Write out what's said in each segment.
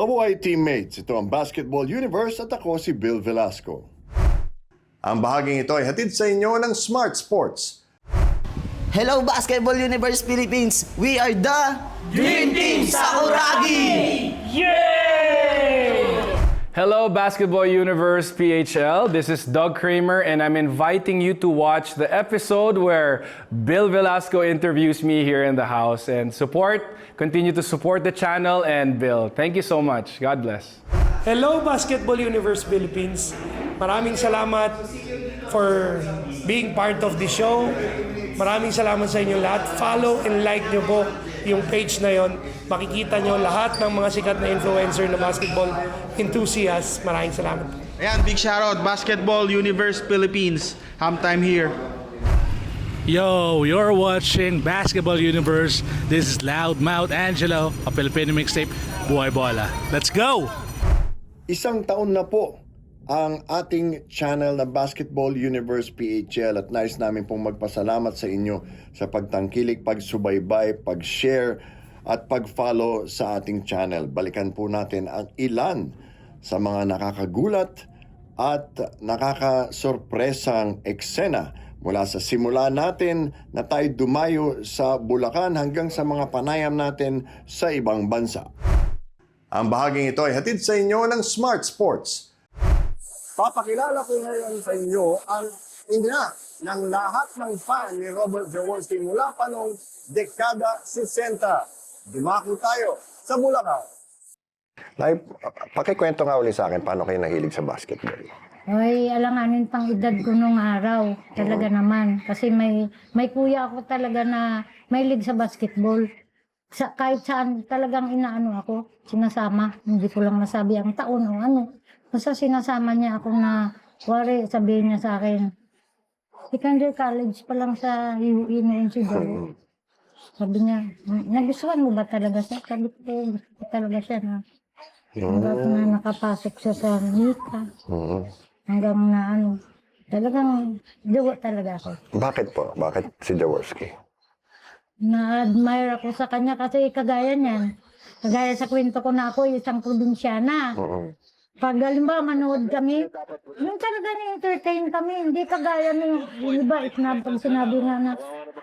Mabuhay teammates, ito ang Basketball Universe at ako si Bill Velasco. Ang bahaging ito ay hatid sa inyo ng Smart Sports. Hello Basketball Universe Philippines! We are the Dream Team Sakuragi! Hello, Basketball Universe PHL. This is Doug Kramer, and I'm inviting you to watch the episode where Bill Velasco interviews me here in the house. And continue to support the channel and Bill. Thank you so much. God bless. Hello Basketball Universe Philippines! Maraming salamat for being part of the show. Maraming salamat sa inyo lahat. Follow and like nyo po yung page na yon. Makikita nyo lahat ng mga sikat na influencer na basketball enthusiasts. Maraming salamat. Ayan, big shoutout Basketball Universe Philippines. Time here. Yo, you're watching Basketball Universe. This is Loudmouth Angelo, a Filipino mixtape, Buhay Bola. Let's go! Isang taon na po ang ating channel na Basketball Universe PHL at nais namin pong magpasalamat sa inyo sa pagtangkilik, pagsubaybay, pag-share at pag-follow sa ating channel. Balikan po natin ang ilan sa mga nakakagulat at nakakasorpresang eksena mula sa simula natin na tayo dumayo sa Bulacan hanggang sa mga panayam natin sa ibang bansa. Ang bahaging ito ay hatid sa inyo ng Smart Sports. Papakilala ko ngayon sa inyo ang ina ng lahat ng fan ni Robert Jaworski mula pa noong dekada 60. Dumako tayo sa Bulacan. Nay, pakikwento nga ulit sa akin paano kayo nahilig sa basketball. Ay, alanganin pang edad ko nung araw. Talaga naman. Kasi may kuya ako talaga na mahilig sa basketball. Kahit saan talagang inaano ako, sinasama. Hindi ko lang masabi ang taon o ano. Basta sinasama niya ako na, wari, sabihin niya sa akin, secondary college pa lang sa UUE noon siguro. Sabi niya, nagustuhan mo ba talaga siya? Sabi ko, gusto ko talaga siya na. Hanggang na nakapasok siya sa Nika. Hanggang na ano, talagang jowa talaga ako. Bakit po? Bakit si Jaworski? Na-admire ako sa kanya kasi kagaya niyan. Kagaya sa kwento ko na ako, isang probinsyana. Pag halimbawa manood kami, yung talaga na-entertain kami, hindi kagaya ng iba, pag sinabi nga na,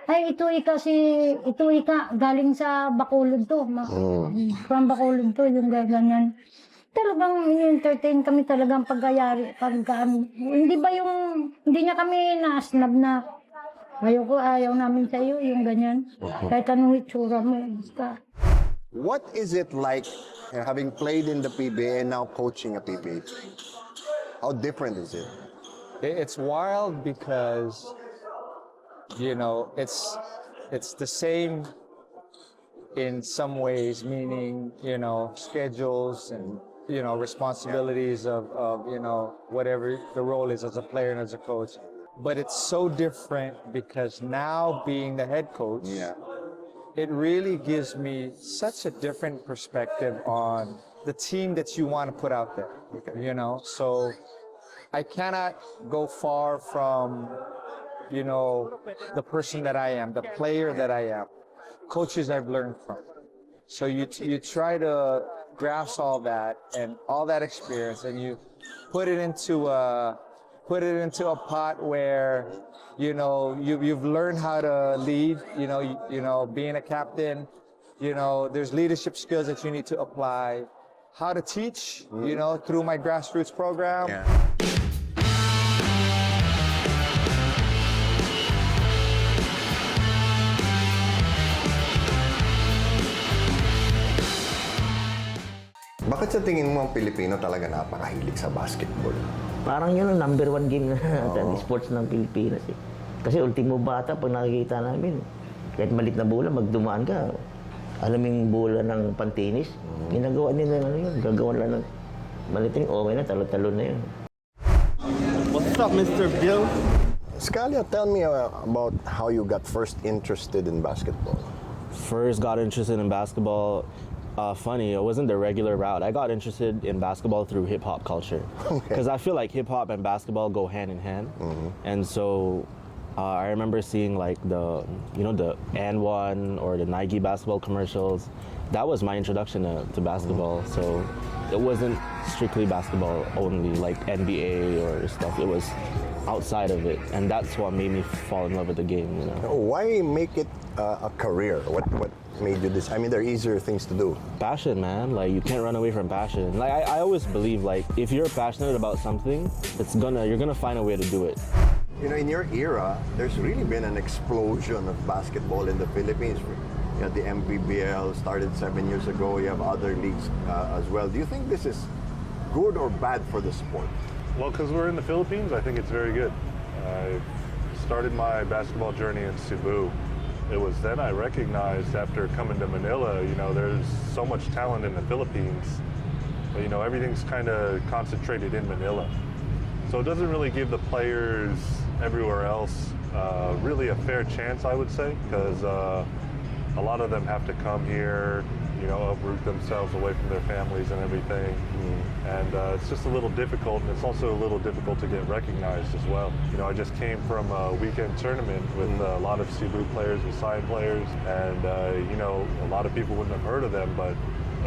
ay ito ika, galing sa Bacolod to, from Bacolod to, yung ganyan. Talagang entertain kami talagang pagkayari, hindi ba yung, hindi niya kami na-snub na, ayaw namin sa iyo, yung ganyan. Kahit anong itsura mo, basta. What is it like having played in the PBA and now coaching a PBA? How different is it? It's wild because, you know, it's the same in some ways, meaning, you know, schedules and, you know, responsibilities of you know, whatever the role is as a player and as a coach. But it's so different because now being the head coach, it really gives me such a different perspective on the team that you want to put out there, you know? So I cannot go far from, you know, the person that I am, the player that I am, coaches I've learned from. So you try to grasp all that and all that experience and you put it into a pot where, you know, you've learned how to lead, you know, being a captain, you know, there's leadership skills that you need to apply, how to teach, you know, through my grassroots program. Bakit sa tingin mo ang Pilipino talaga napakahilig sa basketball? Parang yun ang number one game na sports ng Pilipinas eh. Kasi ultimo bata, pag nakikita namin, kahit malit na bola, magdumaan ka, alam yung bola ng pantinis, ginagawa nila ano yun, gagawa lang ng maliting okay na, talo-talo na yun. What's up, Mr. Bill? Scalia, tell me about how you got first interested in basketball. First got interested in basketball, funny, it wasn't the regular route. I got interested in basketball through hip-hop culture. Because I feel like hip-hop and basketball go hand in hand. And so I remember seeing like the N1 or the Nike basketball commercials. That was my introduction to basketball. So it wasn't strictly basketball only, like NBA or stuff. It was outside of it, and that's what made me fall in love with the game. You know, Why make it a career? What made you this? I mean, there are easier things to do. passion, man. Like you can't run away from passion. Like I always believe, like if you're passionate about something, you're gonna find a way to do it. You know, in your era, there's really been an explosion of basketball in the Philippines. You know, the MPBL started 7 years ago. You have other leagues as well. Do you think this is good or bad for the sport? Well, because we're in the Philippines, I think it's very good. I started my basketball journey in Cebu. It was then I recognized after coming to Manila, you know, there's so much talent in the Philippines, but you know, everything's kind of concentrated in Manila. So it doesn't really give the players everywhere else really a fair chance, I would say, because a lot of them have to come here, you know, uproot themselves away from their families and everything. And it's just a little difficult, and it's also a little difficult to get recognized as well. You know, I just came from a weekend tournament with a lot of Cebu players and Scion players, and you know, a lot of people wouldn't have heard of them, but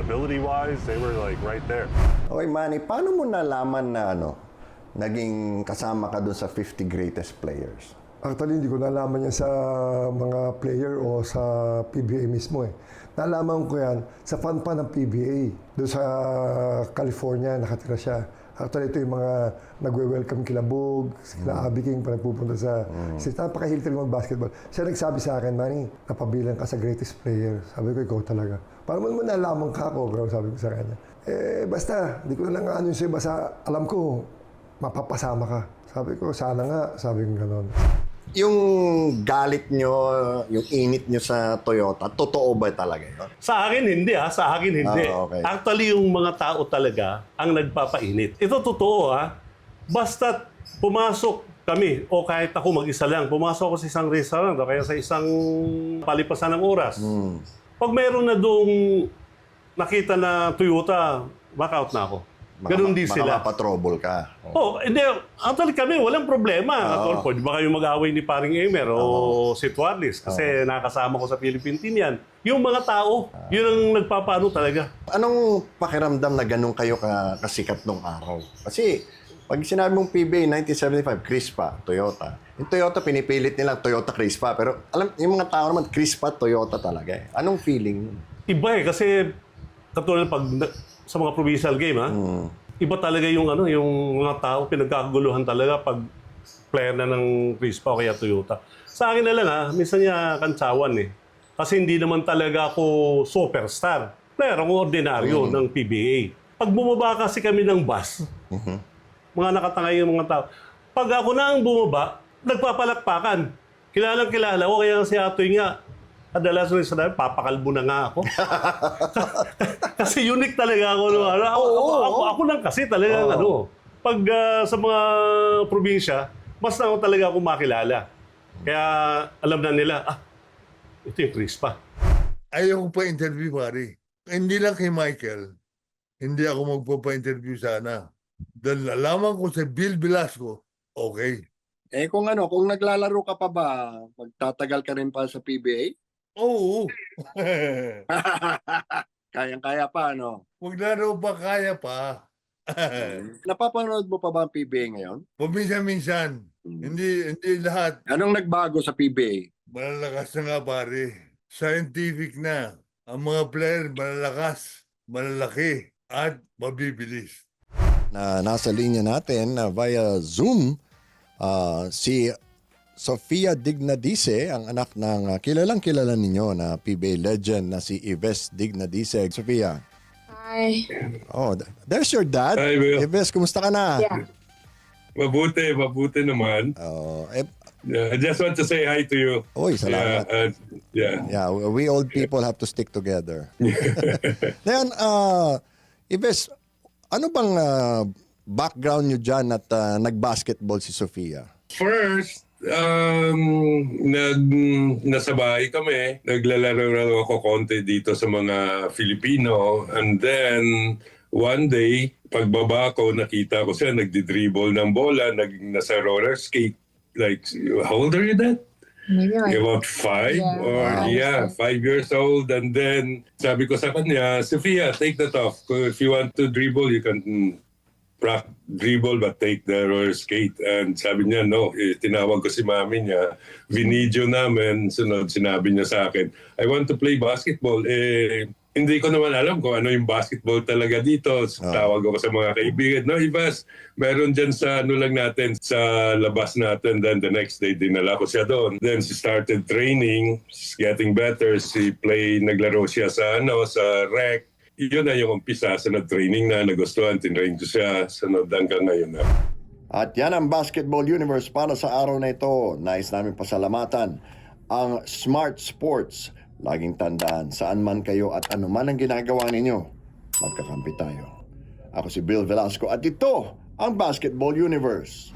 ability-wise, they were like right there. Okay, Manny, paano mo nalaman na naging kasama ka dun sa 50 greatest players? Actually, hindi ko nalaman yan sa mga player o sa PBA mismo eh. Nalaman ko yan sa fan pa ng PBA. Doon sa California, nakatira siya. Actually, ito yung mga nagwe-welcome kila Bog, kila Abby King pa nagpupunta sa... Napaka-hilig talaga mag-basketball. Siya nagsabi sa akin, Manny, napabilang ka sa greatest player. Sabi ko, ikaw talaga. Paano mo nalaman ka ako? Sabi ko sa kanya. Basta, hindi ko na lang ano yung sa'yo. Basta alam ko, mapapasama ka. Sabi ko, sana nga. Sabi ko gano'n. Yung galit nyo, yung init nyo sa Toyota, totoo ba talaga yun? Sa akin hindi sa akin hindi. Okay. Actually yung mga tao talaga ang nagpapainit. Ito totoo Basta pumasok kami o kahit ako mag-isa lang, pumasok ako sa isang restaurant o kaya sa isang palipasan ng oras. Pag meron na doong nakita na Toyota, back out na ako. Ganun din sila. Mapatrouble ka. Hindi. Actually kami, walang problema. Pwede ba kayo mag-away ni paring Emer o si Tuarlis? Kasi nakasama ko sa Philippine team yan. Yung mga tao, yun ang nagpapaano talaga. Anong pakiramdam na ganun kayo kasikat nung araw? Kasi pag sinabi mong PBA 1975, Crispa, Toyota. Yung Toyota, pinipilit nila Toyota Crispa. Pero alam, yung mga tao naman, Crispa, Toyota talaga. Anong feeling? Iba kasi katulad pag sa mga provincial game iba talaga yung yung mga tao pinagkakaguluhan talaga pag player na ng Crispa o kaya Toyota. Sa akin na lang minsan niya kantsawan Kasi hindi naman talaga ako superstar. Player ako ordinaryo ng PBA. Pag bumaba kasi kami ng bus, mga nakatangay yung mga tao. Pag ako na ang bumaba, nagpapalakpakan. Kilalang-kilala ko kaya si Atoy nga. Adalas rin sa papakalbo na nga ako. Kasi unique talaga ako. Ako lang kasi talaga Pag sa mga probinsya, mas na ako talaga ako makilala. Kaya alam na nila, ito yung Crispa. Ayaw ko pa interview, pare. Hindi lang kay Michael, hindi ako magpapa-interview sana. Dahil nalaman ko sa Bill Velasco, okay. Kung naglalaro ka pa ba, magtatagal ka rin pa sa PBA? Oo. Kayang-kaya pa, Maglaro pa, kaya pa. Napapanood mo pa ba ang PBA ngayon? Paminsan-minsan. Hindi lahat. Anong nagbago sa PBA? Malalakas na nga, pare. Scientific na. Ang mga player malalakas, malalaki, at mabibilis. Nasa linya natin via Zoom si Sofia Dignadice, ang anak ng kilalang-kilala ninyo na PBA legend na si Yves Dignadice. Sofia. Hi. There's your dad. Hi, Will. Yves, kumusta ka na? Yeah. Mabuti naman. I just want to say hi to you. Oy, salamat. Yeah, we old people have to stick together. Ngayon, Yves, ano bang background nyo dyan at nag-basketball si Sofia? First, nasa bahay kami. Naglalaro ako konti dito sa mga Filipino. And then, one day, pagbaba ko, nakita ko siya nagdi-dribble ng bola, nasa roller skate. like, how old are you then? Maybe like, About 5 Yeah. 5 years old. And then sabi ko sa kanya, Sophia, take that off. If you want to dribble, you can dribble but take the roller skate. And sabi niya, no. Tinawag ko si mami niya. Vinidyo namin. Sunod, sinabi niya sa akin, I want to play basketball. Hindi ko naman alam kung ano yung basketball talaga dito. Tawag ako sa mga kaibigan. No, Ibas, meron dyan sa ano lang natin, sa labas natin. Then the next day, dinala ko siya doon. Then she started training. She's getting better. Naglaro siya sa rec. Yun na yung umpisa. Sunod training na, nagustuhan. Tinrain ko siya. Sunod hanggang ngayon na. At yan ang Basketball Universe para sa araw na ito. Nais namin pasalamatan ang Smart Sports. Laging tandaan, saan man kayo at ano man ang ginagawa ninyo, magkakampi tayo. Ako si Bill Velasco at ito ang Basketball Universe.